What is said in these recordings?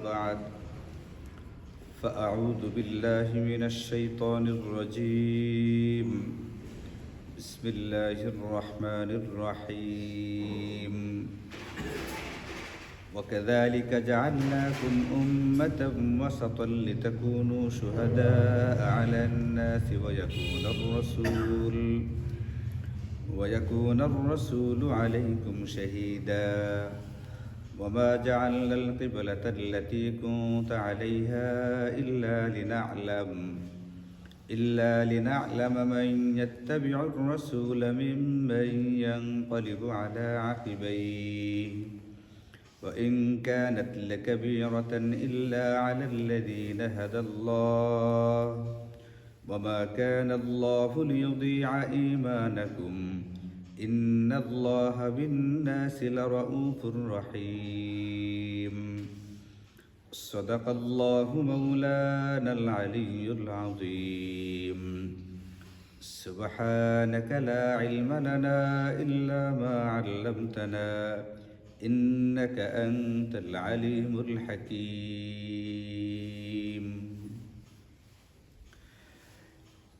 بعد فأعوذ بالله من الشيطان الرجيم بسم الله الرحمن الرحيم وكذلك جعلناكم أمة وسطا لتكونوا شهداء على الناس ويكون الرسول عليكم شهيدا وما جعلنا القبلة التي كنت عليها إلا لنعلم من يتبع الرسول ممن ينقلب على عقبيه وإن كانت لكبيرة إلا على الذين هدى الله وما كان الله ليضيع إيمانكم إن الله بالناس لرؤوف رحيم صدق الله مولانا العلي العظيم سبحانك لا علم لنا إلا ما علمتنا إنك أنت العليم الحكيم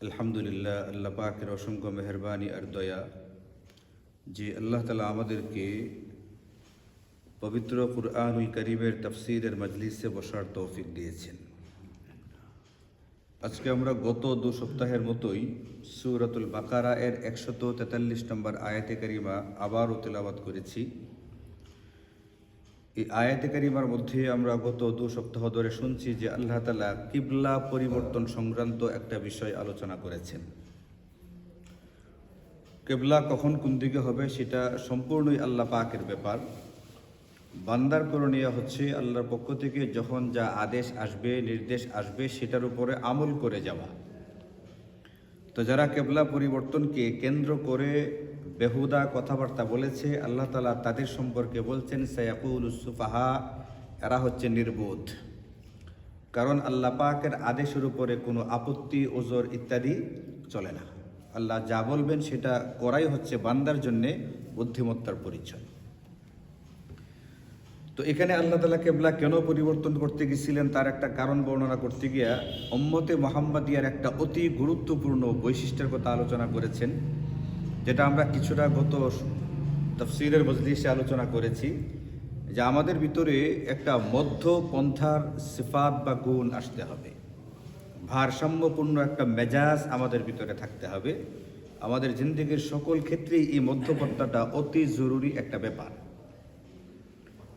আলহামদুলিল্লাহ, আল্লাহ পাকের অসংখ্য মেহেরবানি আর দয়া যে আল্লাহ তাআলা আমাদেরকে পবিত্র কুরআনুল কারীমের তাফসীরের মজলিসে বসার তৌফিক দিয়েছেন। আজকে আমরা গত 2 সপ্তাহের মতোই সূরাতুল বাকারা এর 143 নম্বর আয়াতে কারিমা আবারও তেলাওয়াত করেছি। এই আয়াতে কারিমার মধ্যে আমরা গত 2 সপ্তাহ ধরে শুনছি যে আল্লাহ তাআলা কিবলা পরিবর্তন সংক্রান্ত একটা বিষয় আলোচনা করেছেন। কিবলা কখন কোন দিকে হবে সেটা সম্পূর্ণই আল্লাহ পাকের ব্যাপার। বান্দার করণীয় হচ্ছে আল্লাহর পক্ষ থেকে যখন যা আদেশ আসবে, নির্দেশ আসবে, সেটার উপরে আমল করে যাওয়া। তো যারা কিবলা পরিবর্তনকে কেন্দ্র করে বেহুদা কথাবার্তা বলেছে, আল্লাহ তাআলা তাদের সম্পর্কে বলছেন সায়াকুলুস সুফাহা, এরা হচ্ছে নির্বোধ। কারণ আল্লাহ পাকের আদেশের উপরে কোনো আপত্তি, ওজর ইত্যাদি চলে না। আল্লাহ যা বলবেন সেটা করাই হচ্ছে বান্দার জন্যে বুদ্ধিমত্তার পরিচয়। তো এখানে আল্লাহ তাআলা কিবলা কেন পরিবর্তন করতে গেছিলেন তার একটা কারণ বর্ণনা করতে গিয়া উম্মতে মুহাম্মাদিয়ার একটা অতি গুরুত্বপূর্ণ বৈশিষ্ট্যের কথা আলোচনা করেছেন, যেটা আমরা কিছুটা গত তাফসীরের মজলিসে আলোচনা করেছি যে আমাদের ভিতরে একটা মধ্যপন্থার সিফাত বা গুণ আসতে হবে, ভারসাম্যপূর্ণ একটা মেজাজ আমাদের ভিতরে থাকতে হবে। আমাদের জিন্দেগির সকল ক্ষেত্রেই এই মধ্যপন্থাটা অতি জরুরি একটা ব্যাপার।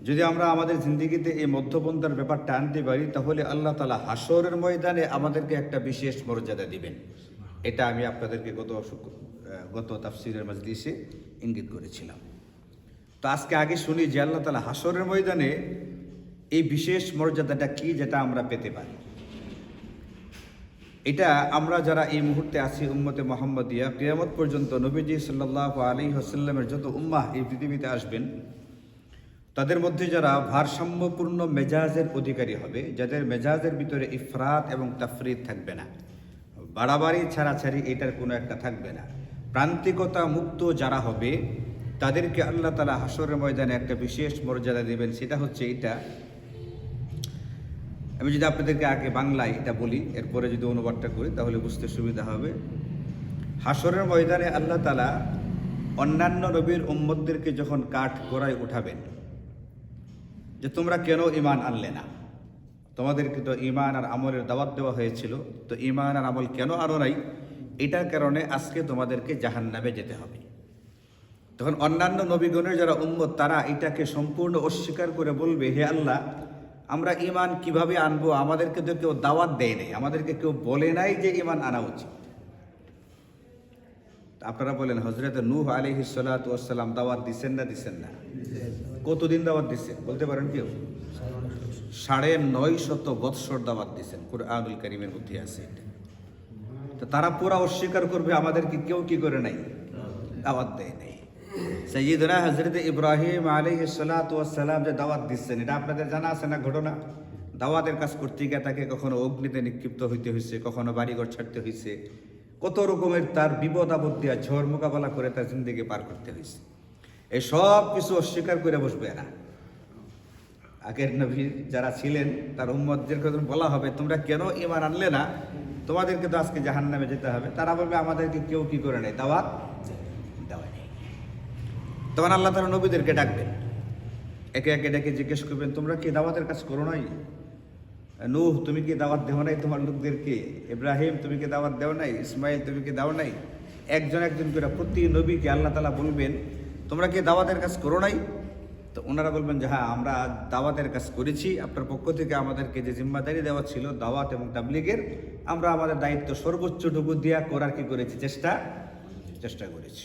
যদি আমরা আমাদের জিন্দেগিতে এই মধ্যপন্থার ব্যাপারটা আনতে পারি তাহলে আল্লাহ তাআলা হাসরের ময়দানে আমাদেরকে একটা বিশেষ মর্যাদা দিবেন। এটা আমি আপনাদেরকে গত তাফসীরের মজলিসে ইঙ্গিত করেছিলাম। তো আজকে আগে শুনি যে আল্লাহ তাআলা হাসরের ময়দানে এই বিশেষ মর্যাদাটা কি, যেটা আমরা পেতে পারি। এটা আমরা যারা এই মুহূর্তে আছি উম্মতে মুহাম্মাদিয়া, কিয়ামত পর্যন্ত নবীজি সাল্লাল্লাহু আলাইহি ওয়াসাল্লামের যত উম্মাহ এই পৃথিবীতে আসবেন তাদের মধ্যে যারা ভারসাম্যপূর্ণ মেজাজের অধিকারী হবে, যাদের মেজাজের ভিতরে ইফরাত এবং তাফরিদ থাকবে না, বাড়াবাড়ি ছাড়াছাড়ি এটার কোনো একটা থাকবে না, প্রান্তিকতা মুক্ত যারা হবে তাদেরকে আল্লাহ তাআলা হাসরের ময়দানে একটা বিশেষ মর্যাদা দেবেন। সেটা হচ্ছে এটা, আমি যদি আপনাদেরকে আগে বাংলায় এটা বলি, এরপরে যদি অনুবাদটা করি তাহলে বুঝতে সুবিধা হবে। হাসরের ময়দানে আল্লাহ তাআলা অন্যান্য নবীর উম্মতদেরকে যখন কাঠ গড়ায় উঠাবেন যে তোমরা কেন ঈমান আনলে না, তোমাদেরকে তো ঈমান আর আমলের দাওয়াত দেওয়া হয়েছিল, তো ঈমান আর আমল কেন আনো নাই, এটার কারণে আজকে তোমাদেরকে জাহান্নামে যেতে হবে। তখন অন্যান্য নবীগণের যারা উম্মত তারা এটাকে সম্পূর্ণ অস্বীকার করে বলবে, হে আল্লাহ, আমরা ঈমান কিভাবে আনবো, আমাদেরকে তো কেউ দাওয়াত দেয় নাই, আমাদেরকে কেউ বলে নাই যে ঈমান আনা উচিত। আপনারা বলেন হযরত নূহ আলাইহিস সালাতু ওয়াস সালাম দাওয়াত দিবেন না? কতদিন দাওয়াত দিচ্ছেন বলতে পারেন কেউ? 950 বৎসর দাওয়াত দিচ্ছেন, কুরআনুল কারীমের মধ্যে আছে এটা। তো তারা পুরা অস্বীকার করবে আমাদেরকে কেউ কি করে নাই, দাওয়াত দেয় নাই। সাইয়্যিদুনা হযরত ইব্রাহিম আলাইহিস সালাতু ওয়াস সালাম যে দাওয়াত দিচ্ছেন, এটা আপনাদের জানা আছে না ঘটনা? দাওয়াতের কাজ করতে গিয়ে তাকে কখনো অগ্নিতে নিক্ষিপ্ত হইতে হয়েছে, কখনো বাড়িঘর ছাড়তে হয়েছে, কত রকমের তার বিপদ আপদ দিয়া ঝড় মোকাবেলা করে তার জিন্দেগি পার করতে হয়েছে। এই সব কিছু অস্বীকার করে বসবে না। আগের নবী যারা ছিলেন তার উম্মতদেরকে যখন বলা হবে তোমরা কেন ঈমান আনলে না, তোমাদেরকে তো আজকে জাহান্নামে যেতে হবে, তারা বলবে আমাদেরকে কেউ কি করে নেই, দাওয়াত দেওয়া নেই। তখন আল্লাহ তাআলা নবীদেরকে ডাকবেন, একে একে ডেকে জিজ্ঞেস করবেন তোমরা কি দাওয়াতের কাজ করো নাই? নূহ তুমি কি দাওয়াত দেও নাই তোমার লোকদেরকে? ইব্রাহিম তুমি কি দাওয়াত দেও নাই? ইসমাইল তুমি কি দাও নাই? একজন একজন করে প্রতি নবীকে আল্লাহ তাআলা বলবেন তোমরা কি দাওয়াতের কাজ করো নাই? তো ওনারা বলবেন যে হ্যাঁ আমরা দাওয়াতের কাজ করেছি, আপনার পক্ষ থেকে আমাদেরকে যে জিম্মাদারি দেওয়া ছিল দাওয়াত এবং তাবলীগের, আমরা আমাদের দায়িত্ব সর্বোচ্চটুকু দিয়া করার কি করেছি, চেষ্টা করেছি।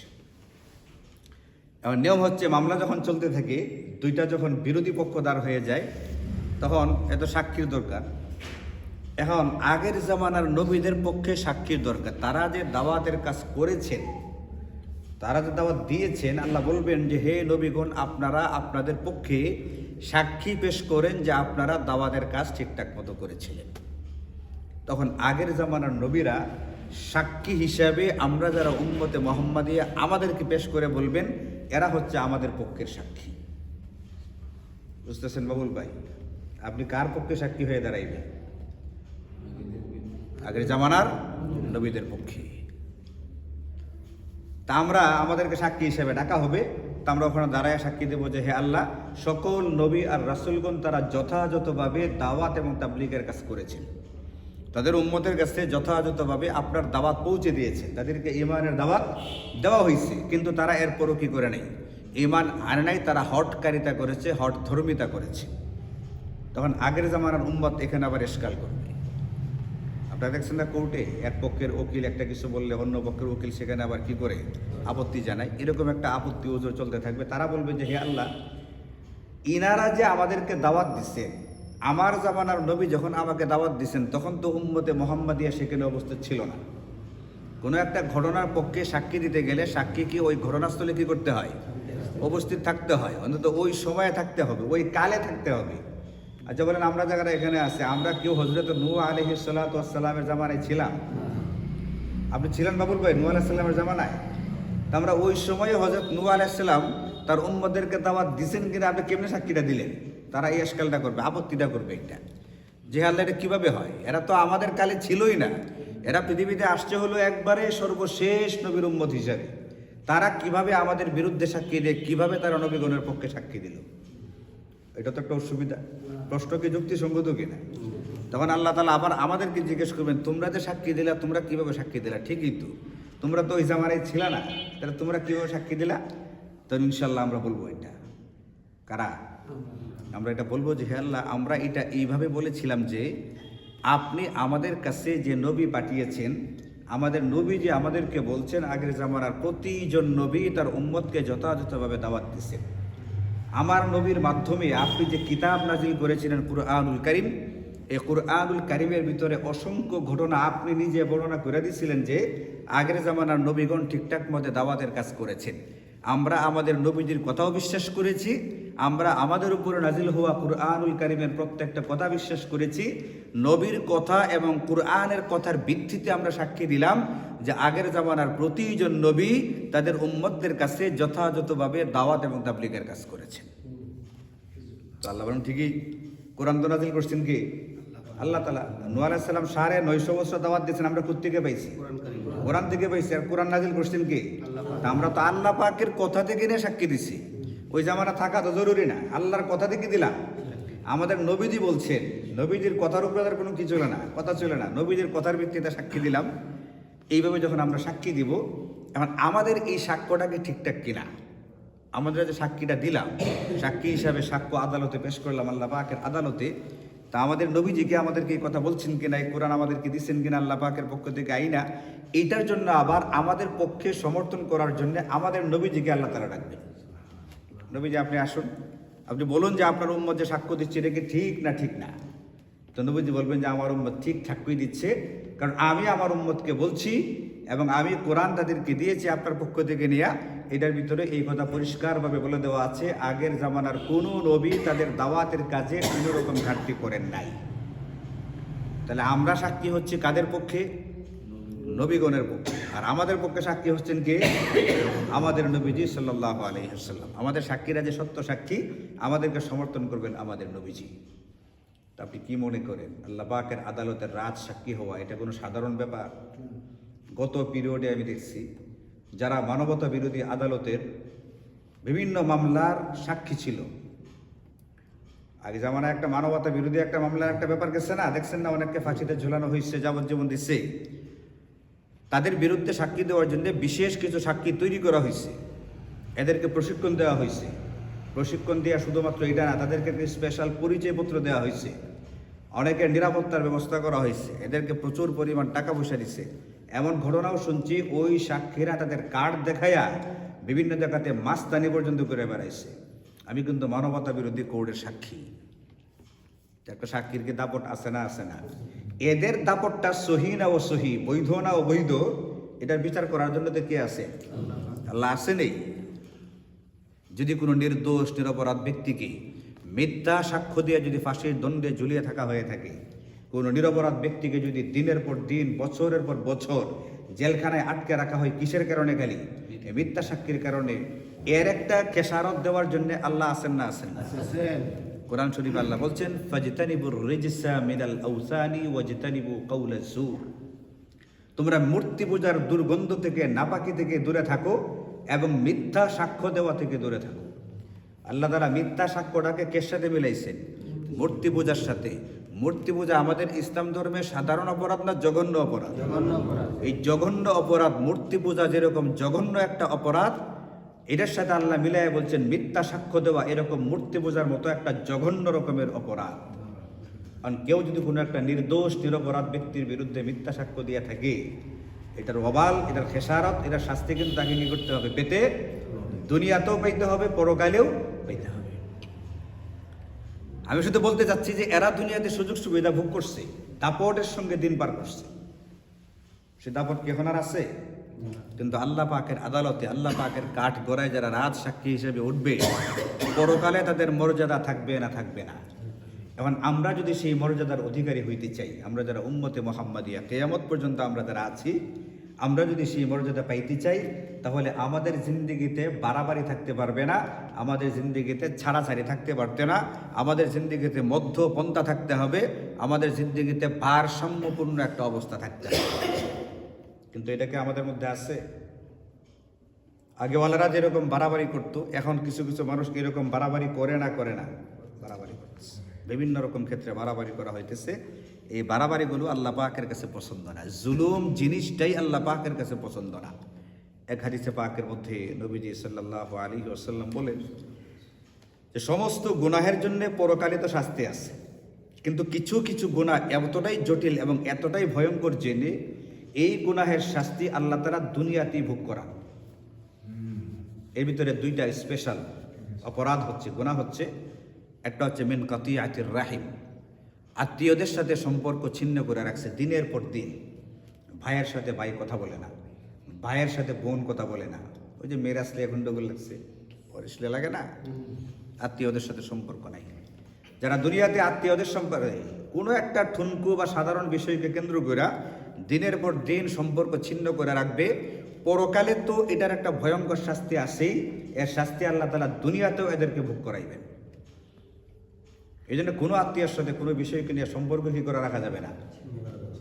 এবার নিয়ম হচ্ছে মামলা যখন চলতে থাকে, দুইটা যখন বিরোধী পক্ষ দাঁড় হয়ে যায় তখন এত সাক্ষীর দরকার। এখন আগের জামানার নবীদের পক্ষে সাক্ষীর দরকার, তারা যে দাওয়াতের কাজ করেছেন, তারা যে দাওয়াত দিয়েছেন, আল্লাহ বলবেন যে হে নবীগণ আপনারা আপনাদের পক্ষে সাক্ষী পেশ করেন যে আপনারা দাওয়াতের কাজ ঠিকঠাক মতো করেছিলেন। তখন আগের জামানার নবীরা সাক্ষী হিসাবে আমরা যারা উম্মতে মুহাম্মাদিয়া আমাদেরকে পেশ করে বলবেন এরা হচ্ছে আমাদের পক্ষের সাক্ষী। বুঝতেছেন বাবুল ভাই? আপনি কার পক্ষে সাক্ষী হয়ে দাঁড়াইবেন? আগের জামানার নবীদের পক্ষে। তা আমরা আমাদেরকে সাক্ষী হিসেবে ডাকা হবে, তা আমরা ওখানে দাঁড়ায় সাক্ষী দেবো যে হে আল্লাহ সকল নবী আর রাসূলগণ তারা যথাযথভাবে দাওয়াত এবং তাবলীগের কাজ করেছেন, তাদের উম্মতের কাছে যথাযথভাবে আপনার দাওয়াত পৌঁছে দিয়েছে, তাদেরকে ঈমানের দাওয়াত দেওয়া হয়েছে, কিন্তু তারা এরপরও কি করে নেই, ঈমান আনে নাই, তারা হঠকারিতা করেছে, হঠধর্মিতা করেছে। তখন আগের জামানার উম্মত এখানে আবার ইশকাল করবে। আপনারা দেখছেন না কোর্টে এক পক্ষের উকিল একটা কিছু বললে অন্য পক্ষের উকিল সেখানে আবার কি করে আপত্তি জানায়, এরকম একটা আপত্তি ওজোর চলতে থাকবে। তারা বলবে যে হে আল্লাহ ইনারা যে আমাদেরকে দাওয়াত দিচ্ছেন, আমার জামানার নবী যখন আমাকে দাওয়াত দিচ্ছেন তখন তো উম্মতে মুহাম্মাদিয়া সেখানে উপস্থিত ছিল না। কোনো একটা ঘটনার পক্ষে সাক্ষী দিতে গেলে সাক্ষী কি ওই ঘটনাস্থলে কি করতে হয়, উপস্থিত থাকতে হয়, অন্তত ওই সময়ে থাকতে হবে, ওই কালে থাকতে হবে। আচ্ছা বলেন আমরা যারা এখানে আছে আমরা কেউ হযরত নূহ আলাইহিস সালাতু ওয়াস সালামের জামানায় ছিলাম? আপনি ছিলেন বাবুল ভাই নূহ আলাইহিস সালামের জামানায়? তা আমরা ওই সময়ে হযরত নূহ আলাইহিস সালাম তার উম্মতদেরকে দাওয়াত দিয়েছেন কিনা আপনি কেমনে সাক্ষীটা দিলেন? তারা এই আশকালটা করবে, আপত্তিটা করবে এটা যে আল্লাহ এটা কীভাবে হয়, এরা তো আমাদের কালে ছিলই না, এরা পৃথিবীতে আসছে হলো একবারে সর্বশেষ নবীর উম্মত হিসাবে, তারা কিভাবে আমাদের বিরুদ্ধে সাক্ষী দেয়, কিভাবে তারা নবীগণের পক্ষে সাক্ষী দিল? এটা তো একটা অসুবিধা। প্রশ্ন কি যুক্তিসঙ্গত কিনা? তখন আল্লাহ তাআলা আবার আমাদেরকে জিজ্ঞেস করবেন তোমরা যে সাক্ষী দিলা তোমরা কিভাবে সাক্ষী দিলা? ঠিকই তো, তোমরা তো ওই জামানায় ছিল না, তাহলে তোমরা কিভাবে সাক্ষী দিলা? তো ইনশাল্লাহ আমরা বলবো এটা কারা, আমরা এটা বলবো যে হে আল্লাহ আমরা এটা এইভাবে বলেছিলাম যে আপনি আমাদের কাছে যে নবী পাঠিয়েছেন, আমাদের নবী যে আমাদেরকে বলছেন আগের জামানার প্রতিজন নবী তার উম্মতকে যথাযথভাবে দাওয়াত দিচ্ছেন, আমার নবীর মাধ্যমে আপনি যে কিতাব নাজিল করেছিলেন কুরআনুল কারীম, এই কুরআনুল কারীমের ভিতরে অসংখ্য ঘটনা আপনি নিজে বর্ণনা করে দিয়েছিলেন যে আগের জামানার নবীগণ ঠিকঠাক মতে দাওয়াতের কাজ করেছেন। আমরা আমাদের নবীজির কথাও বিশ্বাস করেছি, আমরা আমাদের উপরে নাজিল হওয়া কুরআনুল কারীমের প্রত্যেকটা কথা বিশ্বাস করেছি। নবীর কথা এবং কুরআনের কথার ভিত্তিতে আমরা সাক্ষী দিলাম যে আগের জামানার প্রতিজন নবী তাদের উম্মতদের কাছে যথাযথভাবে দাওয়াত এবং তাবলীগের কাজ করেছেন। তো আল্লাহ বলেন ঠিকই, কোরআন তো নাজিল করছেন কি আল্লাহ তাআলা। নূহ আলাইহিস সালাম 950 বছর দাওয়াত দিয়েছেন, আমরা কোত্থেকে পাইছি? কোরআন থেকে পাইছি। আর কোরআন নাজিল করছেন কি? আমরা তো আল্লাহ পাকের কথা থেকে নিয়ে সাক্ষী দিছি, ওই জামানা থাকা তো জরুরি না, আল্লাহর কথা থেকে দিলাম। আমাদের নবীজি বলছেন, নবীজির কথার উপরে আর কোনো কি চলে না, কথা চলে না, নবীজির কথার ভিত্তিতে সাক্ষী দিলাম। এইভাবে যখন আমরা সাক্ষী দিব, এখন আমাদের এই সাক্ষ্যটাকে ঠিকঠাক কিনা, আমাদের যে সাক্ষীটা দিলাম সাক্ষী হিসাবে সাক্ষ্য আদালতে পেশ করলাম আল্লাহ পাকের আদালতে, তা আমাদের নবীজিকে আমাদেরকে এই কথা বলছেন কিনা, এই কোরআন আমাদেরকে দিচ্ছেন কিনা আল্লাহ পাকের পক্ষ থেকে আইনা, এইটার জন্য আবার আমাদের পক্ষে সমর্থন করার জন্য আমাদের নবীজিকে আল্লাহ তাআলা ডাকবেন। নবীজি আপনি আসুন, আপনি বলুন যে আপনার উম্মত যে সাক্ষ্য দিচ্ছে এটা কি ঠিক না ঠিক না? তো নবীজি বলবেন যে আমার উম্মত ঠিক সাক্ষ্যই দিচ্ছে, কারণ আমি আমার উম্মতকে বলছি এবং আমি কোরআন তাদেরকে দিয়েছি আপনার পক্ষ থেকে নিয়ে। এটার ভিতরে এই কথা পরিষ্কারভাবে বলে দেওয়া আছে আগের জামানার কোনো নবী তাদের দাওয়াতের কাজে কোনো রকম ঘাটতি করেন নাই। তাহলে আমরা সাক্ষী হচ্ছে কাদের পক্ষে? নবীগণের পক্ষে। আর আমাদের পক্ষে সাক্ষী হচ্ছেন কে? আমাদের নবীজি সাল্লাল্লাহু আলাইহি ওয়াসাল্লাম। আমাদের সাক্ষীরা যে সত্য সাক্ষী, আমাদেরকে সমর্থন করবেন আমাদের নবীজি। তা আপনি কি মনে করেন আল্লাহ পাকের আদালতের রাজ সাক্ষী হওয়া এটা কোনো সাধারণ ব্যাপার? গত পিরিয়ডে আমি দেখছি যারা মানবতা বিরোধী আদালতের বিভিন্ন মামলার সাক্ষী ছিল, আগে জামানায় একটা মানবতা বিরোধী একটা মামলার একটা ব্যাপার গেছে না, দেখছেন না, অনেককে ফাঁসিতে ঝুলানো হয়েছে, যাবজ্জীবন দিচ্ছে। তাদের বিরুদ্ধে সাক্ষী দেওয়ার জন্য বিশেষ কিছু সাক্ষী তৈরি করা হয়েছে, এদেরকে প্রশিক্ষণ দেওয়া হয়েছে। প্রশিক্ষণ দেওয়া শুধুমাত্র এটা না, তাদেরকে স্পেশাল পরিচয়পত্র দেওয়া হয়েছে, অনেকের নিরাপত্তার ব্যবস্থা করা হয়েছে, এদেরকে প্রচুর পরিমাণ টাকা পয়সা দিচ্ছে। এমন ঘটনাও শুনছি ওই সাক্ষীরা তাদের কার্ড দেখাইয়া বিভিন্ন জায়গাতে মাস্তানি পর্যন্ত করে বেড়াইছে। আমি কিন্তু মানবতা বিরোধী কোর্টের সাক্ষী। একটা সাক্ষীর কি দাপট আছে না? আছে না? এদের দাপটটা সহি না ও সহি, বৈধ না অবৈধ, এটার বিচার করার জন্য তো কে আছে? আল্লাহ আছে নেই? যদি কোনো নির্দোষ নিরপরাধ ব্যক্তিকে মিথ্যা সাক্ষ্য দিয়ে যদি ফাঁসির দণ্ডে ঝুলিয়ে থাকা হয়ে থাকে, কোনো নিরপরাধ ব্যক্তিকে যদি দিনের পর দিন বছরের পর বছর জেলখানায় আটকে রাখা হয়, কিসের কারণে? খালি মিথ্যা সাক্ষীর কারণে। এর একটা খেসারত দেওয়ার জন্য আল্লাহ আছেন না? আছেন না? কোরআন শরীফ আল্লাহ বলছেন ফাজতানিবুর রিজসা মিনাল আওসানি ওয়াজতানিবু কাউলা যুর। তোমরা মূর্তি পূজার দুর্গন্ধ থেকে, নাপাকি থেকে দূরে থাকো এবং মিথ্যা সাক্ষ্য দেওয়া থেকে দূরে থাকো। আল্লাহ তাআলা মিথ্যা সাক্ষ্যটাকে কের সাথে মিলাইছেন? মূর্তি পূজার সাথে। মূর্তি পূজা আমাদের ইসলাম ধর্মে সাধারণ অপরাধ না জঘন্য অপরাধ? এই জঘন্য অপরাধ, মূর্তি পূজা যেরকম জঘন্য একটা অপরাধ, এটার সাথে আল্লাহ মিলাই বলছেন মিথ্যা সাক্ষ্য দেওয়া এরকম মূর্তি পূজার মতো একটা জঘন্য রকমের অপরাধ। কারণ কেউ যদি কোনো একটা নির্দোষ নিরপরাধ ব্যক্তির বিরুদ্ধে মিথ্যা সাক্ষ্য দিয়ে থাকে, এটার ওবাল, এটার খেসারত, এটার শাস্তি কিন্তু তাকে কি করতে হবে? পেতে, দুনিয়াতেও পাইতে হবে, পরকালেও পাইতে হবে। আমি শুধু বলতে চাচ্ছি যে এরা দুনিয়াতে সুযোগ সুবিধা ভোগ করছে, দাপটের সঙ্গে দিন পার করছে। সে দাপট কি এখন আর আছে? কিন্তু আল্লাহ পাকের আদালতে, আল্লাহ পাকের কাঠ গড়ায় যারা রাজ সাক্ষী হিসেবে উঠবে, পরকালে তাদের মর্যাদা থাকবে না? থাকবে না? এখন আমরা যদি সেই মর্যাদার অধিকারী হইতে চাই, আমরা যারা উম্মতে মুহাম্মাদিয়া কিয়ামত পর্যন্ত আমরা যারা আছি, আমরা যদি সেই মর্যাদা পাইতে চাই, তাহলে আমাদের জিন্দেগিতে বাড়াবাড়ি থাকতে পারবে না, আমাদের জিন্দেগিতে ছাড়াছাড়ি থাকতে পারবে না, আমাদের জিন্দেগিতে মধ্যপন্থা থাকতে হবে, আমাদের জিন্দেগিতে ভারসাম্যপূর্ণ একটা অবস্থা থাকতে হবে। কিন্তু এটাকে আমাদের মধ্যে আছে? আগেওয়ালারা যেরকম বাড়াবাড়ি করতো, এখন কিছু কিছু মানুষ এরকম বাড়াবাড়ি করে না? করে না? বাড়াবাড়ি করতেছে, বিভিন্ন রকম ক্ষেত্রে বাড়াবাড়ি করা হইতেছে। এই বাড়াবাড়িগুলো আল্লাহ পাকের কাছে পছন্দ না। জুলুম জিনিসটাই আল্লাহ পাকের কাছে পছন্দ না। এক হাদিসে পাকের মধ্যে নবীজি সাল্লাল্লাহু আলাইহি ওয়াসাল্লাম বলেন যে সমস্ত গুনাহের জন্য পরকালে তো শাস্তি আছে, কিন্তু কিছু কিছু গুনাহ এতটাই জটিল এবং এতটাই ভয়ঙ্কর জেনে এই গুনাহের শাস্তি আল্লাহ তাআলা দুনিয়াতেই ভোগ করান। এর ভিতরে দুইটা স্পেশাল অপরাধ হচ্ছে, গুনাহ হচ্ছে, একটা হচ্ছে মিন কাতিয়াতির রাহিম, আত্মীয়দের সাথে সম্পর্ক ছিন্ন করে রাখছে দিনের পর দিন। ভাইয়ের সাথে ভাই কথা বলে না, ভাইয়ের সাথে বোন কথা বলে না। ওই যে মেয়ের আসলে গন্ডগোল লাগছে, পরিশ্লে লাগে না? আত্মীয়দের সাথে সম্পর্ক নাই। যারা দুনিয়াতে আত্মীয়দের সম্পর্কে কোনো একটা ঠুনকু বা সাধারণ বিষয়কে কেন্দ্র করে দিনের পর দিন সম্পর্ক ছিন্ন করে রাখবে, পরকালে তো এটার একটা ভয়ঙ্কর শাস্তি আছেই, এর শাস্তি আল্লাহ তাআলা দুনিয়াতেও এদেরকে ভোগ করাইবেন। এই জন্য কোনো আত্মীয়ের সাথে কোনো বিষয়কে নিয়ে সম্পর্ক কি করে রাখা যাবে না।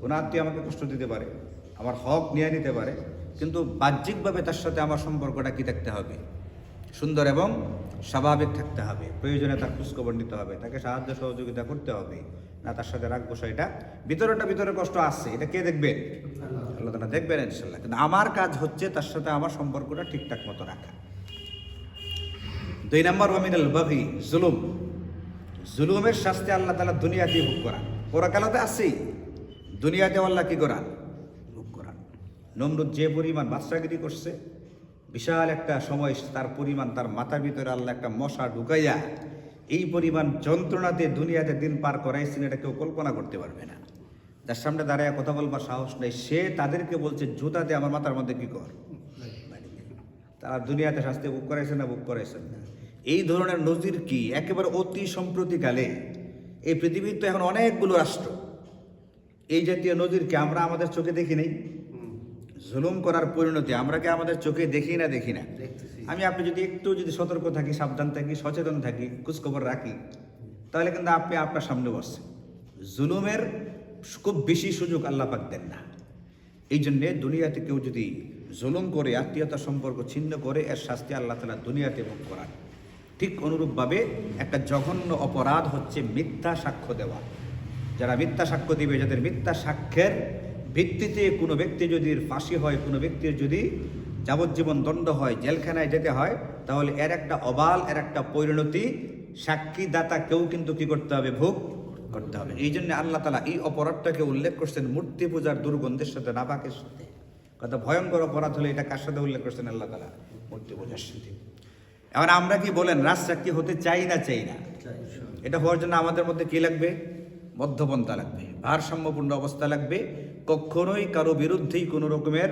কোনো আত্মীয় আমাকে কষ্ট দিতে পারে, আমার হক নিয়ে নিতে পারে, কিন্তু বাহ্যিকভাবে তার সাথে আমার সম্পর্কটা কি থাকতে হবে? সুন্দর এবং স্বাভাবিক থাকতে হবে। প্রয়োজনে তার খোঁজখবর নিতে হবে, তাকে সাহায্য সহযোগিতা করতে হবে, না তার সাথে রাগ গোসা। এটা ভিতরে কষ্ট আসছে, এটা কে দেখবে? আল্লাহ তাআলা দেখবেন ইনশাআল্লাহ। কিন্তু আমার কাজ হচ্ছে তার সাথে আমার সম্পর্কটা ঠিকঠাক মতো রাখা। 2 নম্বর ওয়ামিনাল বাগি, জুলুম। জুলুমের শাস্তি আল্লাহ তাআলা দুনিয়াতেই ভোগ করান, পরকালেতে আছেই, দুনিয়াতে আল্লাহ কি করান? ভোগ করান। নমরুদ যে পরিমাণ বাদশাগিরি করছে, বিশাল একটা সময় তার পরিমাণ, তার মাথার ভিতরে আল্লাহ একটা মশা ঢুকাইয়া এই পরিমাণ যন্ত্রণাতে দুনিয়াতে দিন পার করাইছেন, এটা কেউ কল্পনা করতে পারবে না। যার সামনে দাঁড়ায় কথা বলবার সাহস নেই, সে তাদেরকে বলছে জুতা দিয়ে আমার মাথার মধ্যে কি কর। তারা দুনিয়াতে শাস্তি ভোগ করাইছেন না? ভোগ করাইছেন না? এই ধরনের নজির কি একেবারে অতি সম্প্রতিকালে এই পৃথিবীর তো এখন অনেকগুলো রাষ্ট্র এই জাতীয় নজিরকে আমরা আমাদের চোখে দেখি নেই। জুলুম করার পরিণতি আমরা কি আমাদের চোখে দেখি না? দেখতেছি। আমি আপনি যদি সতর্ক থাকি, সাবধান থাকি, সচেতন থাকি, খোঁজখবর রাখি, তাহলে কিন্তু আপনি আপনার সামনে বসছেন। জুলুমের খুব বেশি সুযোগ আল্লাহ পাক দেন না। এই জন্যে দুনিয়াতে কেউ যদি জুলুম করে, আত্মীয়তা সম্পর্ক ছিন্ন করে, এর শাস্তি আল্লাহ তাআলা দুনিয়াতে ভোগ করান। ঠিক অনুরূপভাবে একটা জঘন্য অপরাধ হচ্ছে মিথ্যা সাক্ষ্য দেওয়া। যারা মিথ্যা সাক্ষ্য দিবে, যাদের মিথ্যা সাক্ষ্যের ভিত্তিতে কোনো ব্যক্তি যদি ফাঁসি হয়, কোনো ব্যক্তির যদি যাবজ্জীবন দণ্ড হয়, জেলখানায় যেতে হয়, তাহলে এর একটা অবাল, এর একটা পরিণতি সাক্ষীদাতা কেউ কিন্তু কি করতে হবে? ভোগ করতে হবে। এই জন্য আল্লাহ তাআলা এই অপরাধটাকে উল্লেখ করছেন মূর্তি পূজার দুর্গন্ধের সাথে, নাপাকের সাথে। কত ভয়ঙ্কর অপরাধ হলে এটা কার সাথে উল্লেখ করছেন আল্লাহ তাআলা? মূর্তি পূজার সাথে। এখন আমরা কি বলেন রাজসাক্ষী হতে চাই না? এটা হওয়ার জন্য আমাদের মধ্যে কি লাগবে? মধ্যপন্থা লাগবে, ভারসাম্যপূর্ণ অবস্থা লাগবে। কখনোই কারো বিরুদ্ধেই কোনো রকমের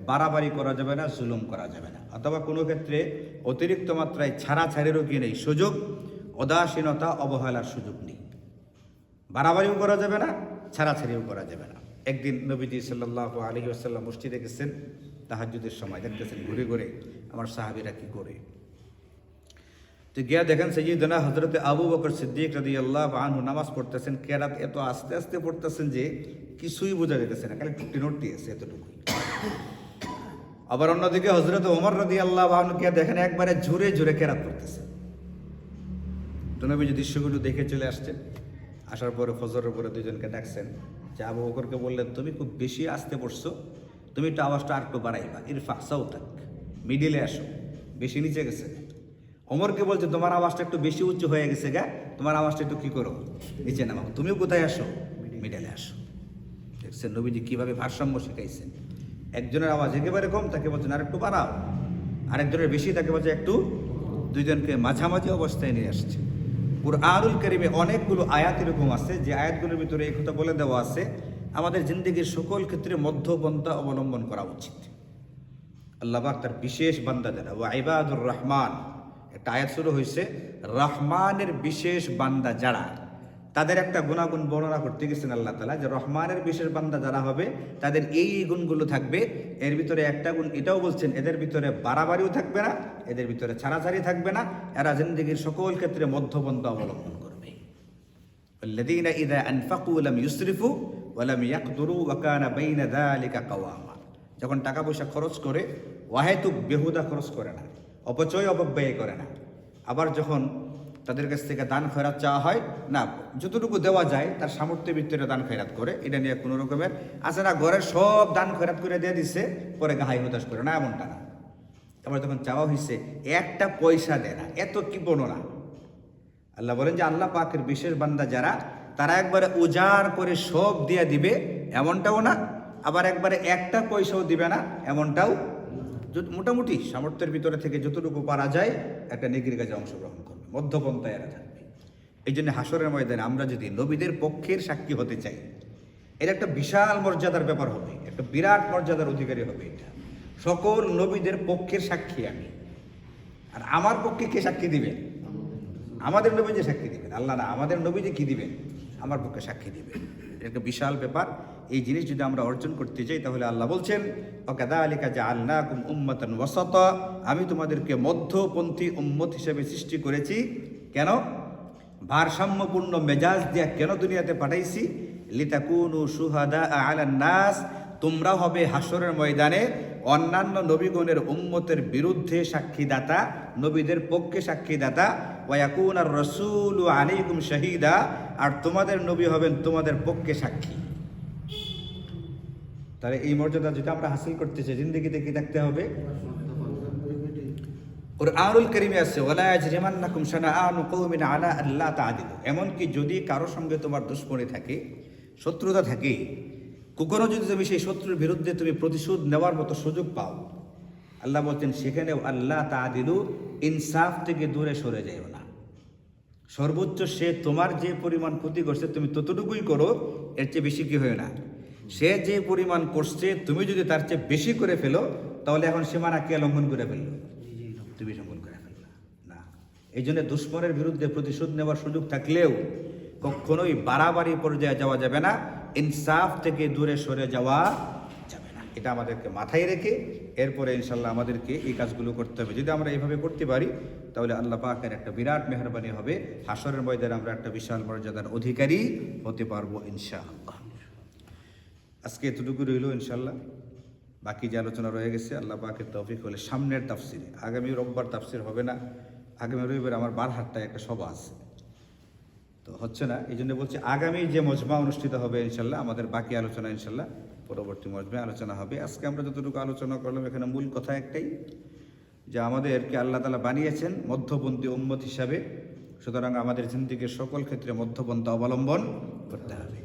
বাড়াবাড়ি করা যাবে না, জুলুম করা যাবে না, অথবা কোনো ক্ষেত্রে অতিরিক্ত মাত্রায় ছাড়াছাড়িরও কি নেই সুযোগ, উদাসীনতা, অবহেলার সুযোগ নেই। বাড়াবাড়িও করা যাবে না, ছাড়াছাড়িও করা যাবে না। একদিন নবীজি সাল্লাল্লাহু আলাইহি ওয়াসাল্লাম মসজিদে গেছেন তাহাজ্জুদের সময়, দেখতেছেন ঘুরে ঘুরে আমার সাহাবীরা কি করে। তো গিয়া দেখেন সাইয়্যিদনা হযরতে আবু বকর সিদ্দিক রাদিয়াল্লাহু আনহু নামাজ পড়তেছেন। কেরাত এত আস্তে আস্তে পড়তেছেন যে কিছুই বোঝা যেতেছে না, খালি টুটি নড়তি আছে এতটুকুই। আবার অন্যদিকে হযরত ওমর রাদিয়াল্লাহু আনহু গিয়া দেখেন একবারে জোরে জোরে কেরাত পড়তেছেন। তো নবীজি দৃশ্যগুলো দেখে চলে আসছেন। আসার পরে ফজরের পরে দুজনকে ডাকছেন, যে আবু বকরকে বললেন, তুমি খুব বেশি আস্তে পড়ছো, তুমি একটু আওয়াজটা আর একটু বাড়াইবা, ইরফা সাউতাক, মিডিলে আসো, বেশি নিচে গেছে। ওমরকে বলছে, তোমার আওয়াজটা একটু বেশি উঁচু হয়ে গেছে গা, তোমার আওয়াজটা একটু কি করো, নিচে নামাও। তুমিও কোথায় আসো? মিডিলে আসো। দেখছেন নবীজি কিভাবে ভারসাম্য শিখাইছেন। একজনের আওয়াজ একেবারে কম, তাকে বলছেন আর একটু বাড়াও, আরেকজনের বেশি, তাকে বলছে একটু, দুইজনকে মাঝামাঝি অবস্থায় নিয়ে আসছে। কুরআনুল কারীমে অনেকগুলো আয়াত এরকম আছে যে আয়াতগুলোর ভিতরে এই কথা বলে দেওয়া আছে আমাদের জিন্দেগির সকল ক্ষেত্রে মধ্যপন্থা অবলম্বন করা উচিত। আল্লাহ পাক তার বিশেষ বান্দা যারা, ওয়া ইবাদুর রহমান, একটা আয়াত শুরু হয়েছে রহমানের বিশেষ বান্দা যারা, তাদের একটা গুণাগুণ বর্ণনা করতে গেছেন আল্লাহ তাআলা, যে রহমানের বিশেষ বান্দা যারা হবে তাদের এই গুণগুলো থাকবে। এর ভিতরে একটা গুণ এটাও বলছেন, এদের ভিতরে বাড়াবাড়িও থাকবে না, এদের ভিতরে ছাড়াছাড়ি থাকবে না, এরা জিন্দেগির সকল ক্ষেত্রে মধ্যপন্থা অবলম্বন করবে। আল্লাযীনা ইযা আনফাকু লাম ইউসরিফু ওয়া লাম ইয়াকদুরু ওয়া কানা বাইনা যালিকা কাওয়ামা। যখন টাকা পয়সা খরচ করে ওয়াহেতুক বেহুদা খরচ করে না, অপচয় অপব্যয় করে না। আবার যখন তাদের কাছ থেকে দান খয়রাত চাওয়া হয়, না, যতটুকু দেওয়া যায় তার সামর্থ্যের ভিতরে দান খয়রাত করে। এটা নিয়ে কোনো রকমের আছে না, ঘরের সব দান খয়রাত করে দিয়ে দিচ্ছে, পরে গাহাই হতাশ করে না, এমনটা না। তারপরে যখন চাওয়া হয়েছে একটা পয়সা দেয় না, এত কি বর্ণনা। আল্লাহ বলেন যে আল্লাহ পাকের বিশেষ বান্দা যারা, তারা একবারে উজাড় করে সব দিয়ে দিবে এমনটাও না, আবার একবারে একটা পয়সাও দিবে না এমনটাও। মোটামুটি সামর্থ্যের ভিতরে থেকে যতটুকু পারা যায় একটা নেকির কাজে অংশগ্রহণ করবে, মধ্যপন্থায় এরা থাকবে। এই জন্য হাসরের ময়দানে আমরা যদি নবীদের পক্ষের সাক্ষী হতে চাই, এটা একটা বিশাল মর্যাদার ব্যাপার হবে, একটা বিরাট মর্যাদার অধিকারী হবে। এটা সকল নবীদের পক্ষের সাক্ষী আমি, আর আমার পক্ষে কে সাক্ষী দিবেন? আমাদের নবী যে সাক্ষী দিবেন, আল্লাহ না, আমাদের নবী যে কি দিবেন? আমার পক্ষে সাক্ষী দিবেন। একটা বিশাল ব্যাপার। এই জিনিস যদি আমরা অর্জন করতে চাই, তাহলে আল্লাহ বলছেন ওয়াকাযালিকা জাআলনাকুম উম্মাতান ওয়াসাতা, আমি তোমাদেরকে মধ্যপন্থী উম্মত হিসেবে সৃষ্টি করেছি। কেন? ভারসাম্যপূর্ণ মেজাজ দিয়া কেন দুনিয়াতে পাঠাইছি? লিতাকুনু শুহাদা আলান নাস, তোমরা হবে হাসরের ময়দানে অন্যান্য নবীগণের উম্মতের বিরুদ্ধে সাক্ষীদাতা, নবীদের পক্ষে সাক্ষীদাতা। ওয়া ইয়াকুনার রাসূলু আলাইকুম শাহীদা, আর তোমাদের নবী হবেন তোমাদের পক্ষে সাক্ষী। তাহলে এই মর্যাদা যেটা আমরা হাসিল করতে চাই, জিন্দেগিতে কি থাকতে হবে? কুরআনুল কারীমে আছে ওয়ালা ইয়াজরিমান্নাকুম শানাআনু কওমিন আলা আল্লা তা'দিলু, এমনকি যদি কারো সঙ্গে তোমার দুশমনি থাকে, শত্রুতা থাকে, কখনো যদি তুমি সেই শত্রুর বিরুদ্ধে তুমি প্রতিশোধ নেওয়ার মতো সুযোগ পাও, আল্লাহ বলছেন সেখানেও আল্লাহ তা'দিলু, ইনসাফ থেকে দূরে সরে যাও না। সর্বোচ্চ সে তোমার যে পরিমাণ ক্ষতি করছে তুমি ততটুকুই করো, এর চেয়ে বেশি কি হয় না। সে যে পরিমাণ করছে তুমি যদি তার চেয়ে বেশি করে ফেলো, তাহলে এখন সীমানা কে লঙ্ঘন করে ফেললো? তুমি লঙ্ঘন করে ফেললো না। এই জন্য দুশমনের বিরুদ্ধে প্রতিশোধ নেওয়ার সুযোগ থাকলেও কখনোই বাড়াবাড়ি পর্যায়ে যাওয়া যাবে না, ইনসাফ থেকে দূরে সরে যাওয়া যাবে না। এটা আমাদেরকে মাথায় রেখে এরপরে ইনশাল্লাহ আমাদেরকে এই কাজগুলো করতে হবে। যদি আমরা এইভাবে করতে পারি তাহলে আল্লাহ পাকের একটা বিরাট মেহরবানি হবে, হাসরের ময়দানে আমরা একটা বিশাল মর্যাদার অধিকারী হতে পারবো ইনশাআল্লাহ। আজকে এতটুকু রইল ইনশাল্লাহ। বাকি যে আলোচনা রয়ে গেছে আল্লাহ পাকের তৌফিক হলে সামনের তাফসিরে, আগামী রোববার তাফসির হবে না, আগামী রবিবার আমার বারহাট্টায় একটা সভা আছে, তো হচ্ছে না, এই জন্য বলছি আগামী যে মজমা অনুষ্ঠিত হবে ইনশাল্লাহ আমাদের বাকি আলোচনা ইনশাল্লাহ পরবর্তী মজমায় আলোচনা হবে। আজকে আমরা যতটুকু আলোচনা করলাম এখানে মূল কথা একটাই, যে আমাদেরকে আল্লাহ তাআলা বানিয়েছেন মধ্যপন্থী উম্মত হিসাবে, সুতরাং আমাদের জিন্দেগীর সকল ক্ষেত্রে মধ্যপন্থা অবলম্বন করতে হবে।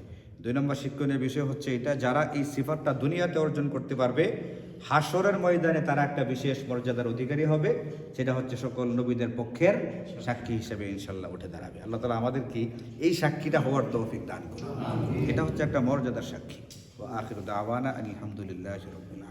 2 নম্বর শিক্ষণীয় বিষয় হচ্ছে এটা, যারা এই সিফাতটা দুনিয়াতে অর্জন করতে পারবে হাসরের ময়দানে তারা একটা বিশেষ মর্যাদার অধিকারী হবে, সেটা হচ্ছে সকল নবীদের পক্ষের সাক্ষী হিসেবে ইনশাল্লাহ উঠে দাঁড়াবে। আল্লাহ তাআলা আমাদেরকে এই সাক্ষীটা হওয়ার তৌফিক দান করুন। এটা হচ্ছে একটা মর্যাদার সাক্ষী। ওয়া আখিরু দাওয়ানা আলহামদুলিল্লাহি রাব্বিল আলামিন।